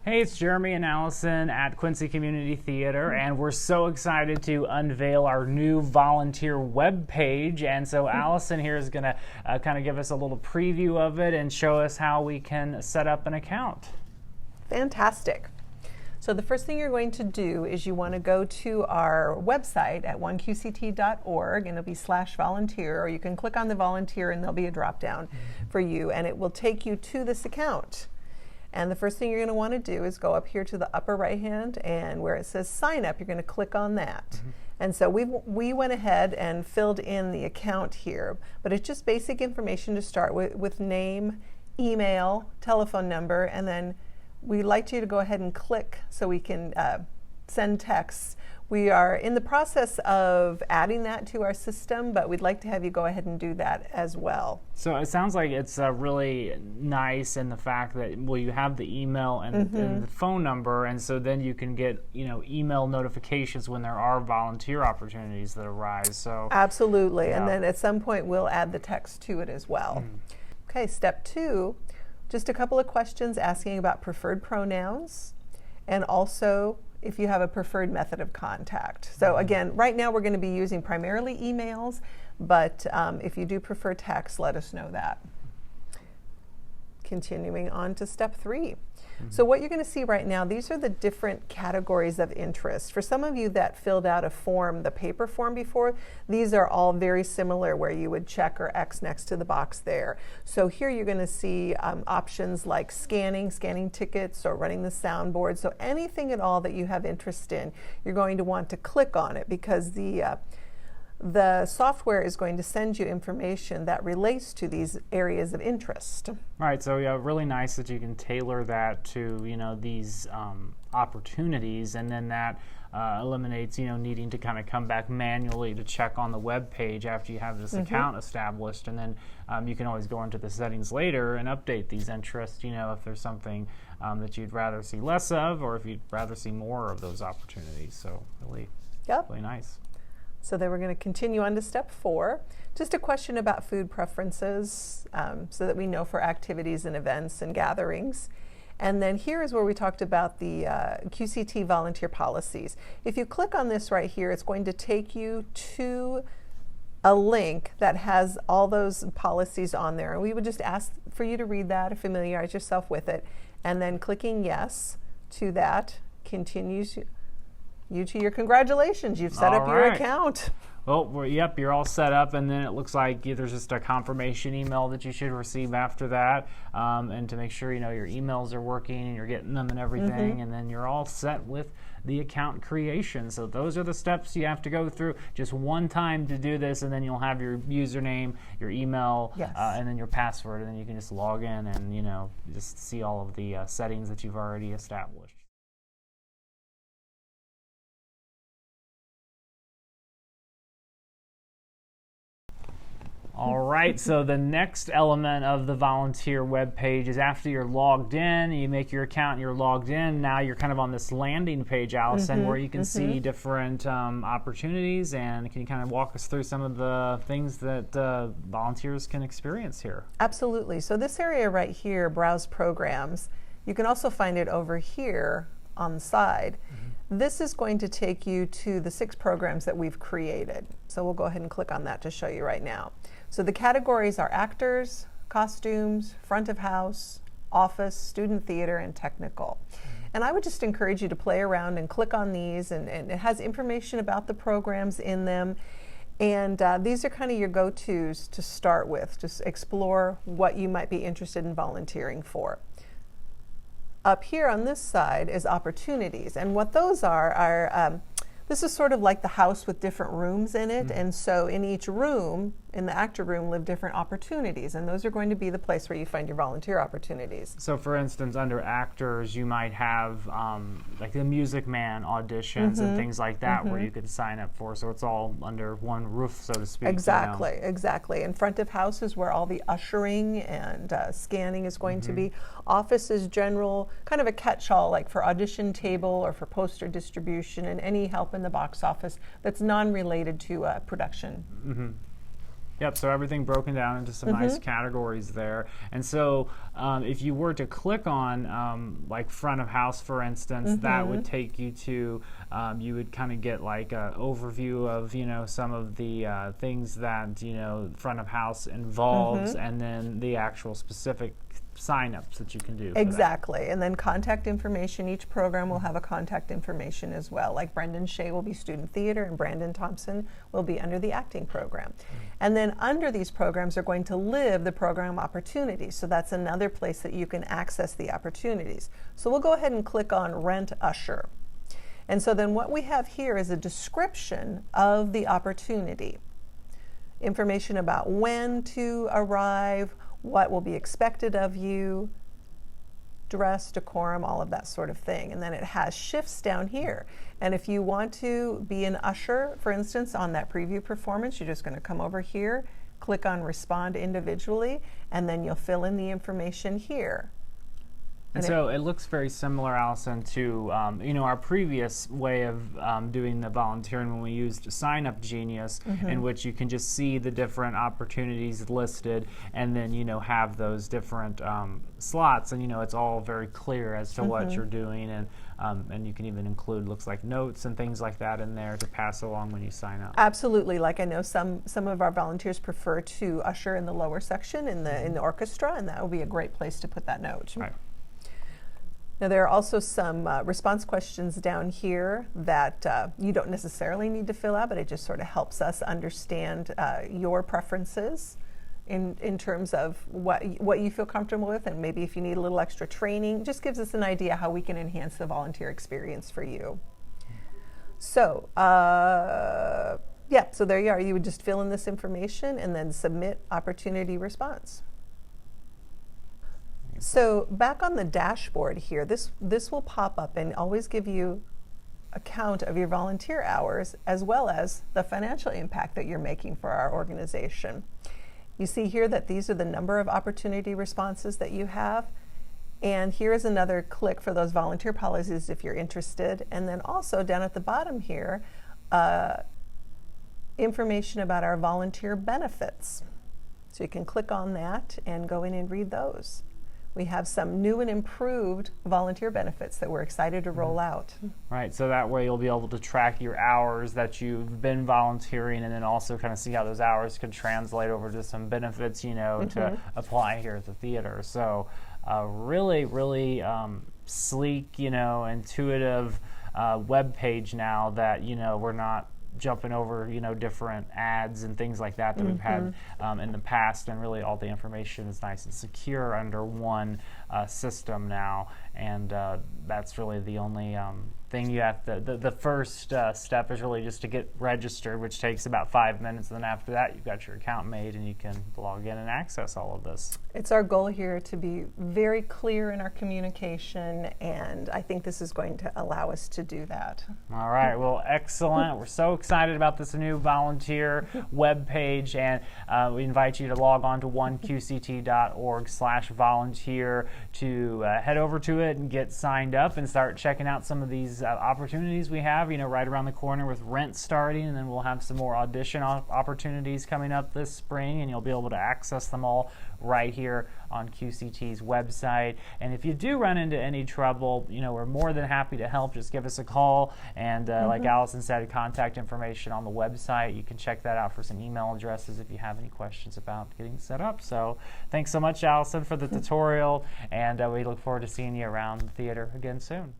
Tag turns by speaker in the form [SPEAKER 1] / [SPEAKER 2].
[SPEAKER 1] Hey, it's Jeremy and Allison at Quincy Community Theater, and we're so excited to unveil our new volunteer webpage. And so Allison here is going to kind of give us a little preview of it and show us how we can set up an account.
[SPEAKER 2] Fantastic. So the first thing you're going to do is you want to go to our website at oneqct.org, and it'll be /volunteer, or you can click on the volunteer and there'll be a drop down for you, and it will take you to this account. And the first thing you're going to want to do is go up here to the upper right hand, and where it says sign up, you're going to click on that. And so we went ahead and filled in the account here, but it's just basic information to start with name, email, telephone number, and then we'd like you to go ahead and click so we can send texts. We are in the process of adding that to our system, but we'd like to have you go ahead and do that as well.
[SPEAKER 1] So it sounds like it's really nice in the fact that, well, you have the email and the phone number, and so then you can get, email notifications when there are volunteer opportunities that arise. So
[SPEAKER 2] absolutely,
[SPEAKER 1] yeah.
[SPEAKER 2] And then at some point we'll add the text to it as well. Okay, step 2, just a couple of questions asking about preferred pronouns, and also if you have a preferred method of contact. So again, right now we're going to be using primarily emails, but if you do prefer text, let us know that. Continuing on to step 3. So what you're going to see right now, these are the different categories of interest. For some of you that filled out a form, the paper form before, these are all very similar where you would check or X next to the box there. So here you're going to see options like scanning tickets or running the soundboard. So anything at all that you have interest in, you're going to want to click on it, because the software is going to send you information that relates to these areas of interest.
[SPEAKER 1] Right, so yeah, really nice that you can tailor that to these opportunities, and then that eliminates needing to kind of come back manually to check on the web page after you have this account established, and then you can always go into the settings later and update these interests. If there's something that you'd rather see less of, or if you'd rather see more of those opportunities. So really nice.
[SPEAKER 2] So then we're going to continue on to step 4. Just a question about food preferences, so that we know for activities and events and gatherings. And then here is where we talked about the QCT volunteer policies. If you click on this right here, it's going to take you to a link that has all those policies on there. And we would just ask for you to read that, or familiarize yourself with it, and then clicking yes to that continues you to your congratulations. You've set up your account.
[SPEAKER 1] Well, yep, you're all set up, and then it looks like there's just a confirmation email that you should receive after that, and to make sure your emails are working and you're getting them and everything, and then you're all set with the account creation. So those are the steps you have to go through just one time to do this, and then you'll have your username, your email, and then your password, and then you can just log in and just see all of the settings that you've already established. All right, so the next element of the volunteer webpage is after you're logged in, you make your account and you're logged in, now you're kind of on this landing page, Allison, where you can see different opportunities, and can you kind of walk us through some of the things that volunteers can experience here?
[SPEAKER 2] Absolutely. So this area right here, Browse Programs, you can also find it over here on the side. This is going to take you to the 6 programs that we've created. So we'll go ahead and click on that to show you right now. So the categories are actors, costumes, front of house, office, student theater, and technical. And I would just encourage you to play around and click on these, and it has information about the programs in them. And these are kind of your go-tos to start with. Just explore what you might be interested in volunteering for. Up here on this side is opportunities, and what those are this is sort of like the house with different rooms in it, and so in each room, in the actor room, live different opportunities, and those are going to be the place where you find your volunteer opportunities.
[SPEAKER 1] So for instance, under actors, you might have like the Music Man auditions and things like that where you could sign up for, so it's all under one roof, so to speak.
[SPEAKER 2] Exactly, exactly. And front of house is where all the ushering and scanning is going to be. Office is general, kind of a catch-all, like for audition table or for poster distribution and any help in the box office that's non-related to production.
[SPEAKER 1] Yep, so everything broken down into some nice categories there. And so if you were to click on like front of house, for instance, that would take you to, you would kind of get like an overview of, you know, some of the things that, you know, front of house involves, and then the actual specific sign-ups that you can do.
[SPEAKER 2] Exactly, and then contact information. Each program will have a contact information as well. Like Brendan Shea will be student theater, and Brandon Thompson will be under the acting program. And then under these programs are going to live the program opportunities. So that's another place that you can access the opportunities. So we'll go ahead and click on Rent Usher. And so then what we have here is a description of the opportunity. Information about when to arrive, what will be expected of you, dress, decorum, all of that sort of thing. And then it has shifts down here. And if you want to be an usher, for instance, on that preview performance, you're just going to come over here, click on Respond Individually, and then you'll fill in the information here.
[SPEAKER 1] And so it looks very similar, Alison, to you know, our previous way of doing the volunteering when we used Sign Up Genius, in which you can just see the different opportunities listed, and then, you know, have those different slots, and, you know, it's all very clear as to what you're doing, and you can even include, looks like, notes and things like that in there to pass along when you sign up.
[SPEAKER 2] Absolutely. Like I know some of our volunteers prefer to usher in the lower section in the orchestra, and that would be a great place to put that note.
[SPEAKER 1] Right.
[SPEAKER 2] Now there are also some response questions down here that you don't necessarily need to fill out, but it just sort of helps us understand your preferences in terms of what you feel comfortable with, and maybe if you need a little extra training, just gives us an idea how we can enhance the volunteer experience for you. So yeah, so there you are. You would just fill in this information and then submit opportunity response. So back on the dashboard here, this will pop up and always give you a count of your volunteer hours as well as the financial impact that you're making for our organization. You see here that these are the number of opportunity responses that you have. And here is another click for those volunteer policies if you're interested. And then also down at the bottom here, information about our volunteer benefits. So you can click on that and go in and read those. We have some new and improved volunteer benefits that we're excited to roll out.
[SPEAKER 1] Right, so that way you'll be able to track your hours that you've been volunteering, and then also kind of see how those hours could translate over to some benefits, you know, to apply here at the theater. So really, really sleek, you know, intuitive web page now that, you know, we're not jumping over, you know, different ads and things like that we've had in the past, and really all the information is nice and secure under one system now, and that's really the only thing you have to, the first step is really just to get registered, which takes about 5 minutes, and then after that you've got your account made and you can log in and access all of this.
[SPEAKER 2] It's our goal here to be very clear in our communication, and I think this is going to allow us to do that.
[SPEAKER 1] All right, well, excellent. We're so excited about this new volunteer web page, and we invite you to log on to oneqct.org/volunteer to head over to it and get signed up and start checking out some of these opportunities we have, you know, right around the corner with Rent starting, and then we'll have some more audition opportunities coming up this spring, and you'll be able to access them all right here on QCT's website. And if you do run into any trouble, you know, we're more than happy to help. Just give us a call, and like Alison said, contact information on the website. You can check that out for some email addresses if you have any questions about getting set up. So thanks so much, Alison, for the tutorial, and we look forward to seeing you around the theater again soon.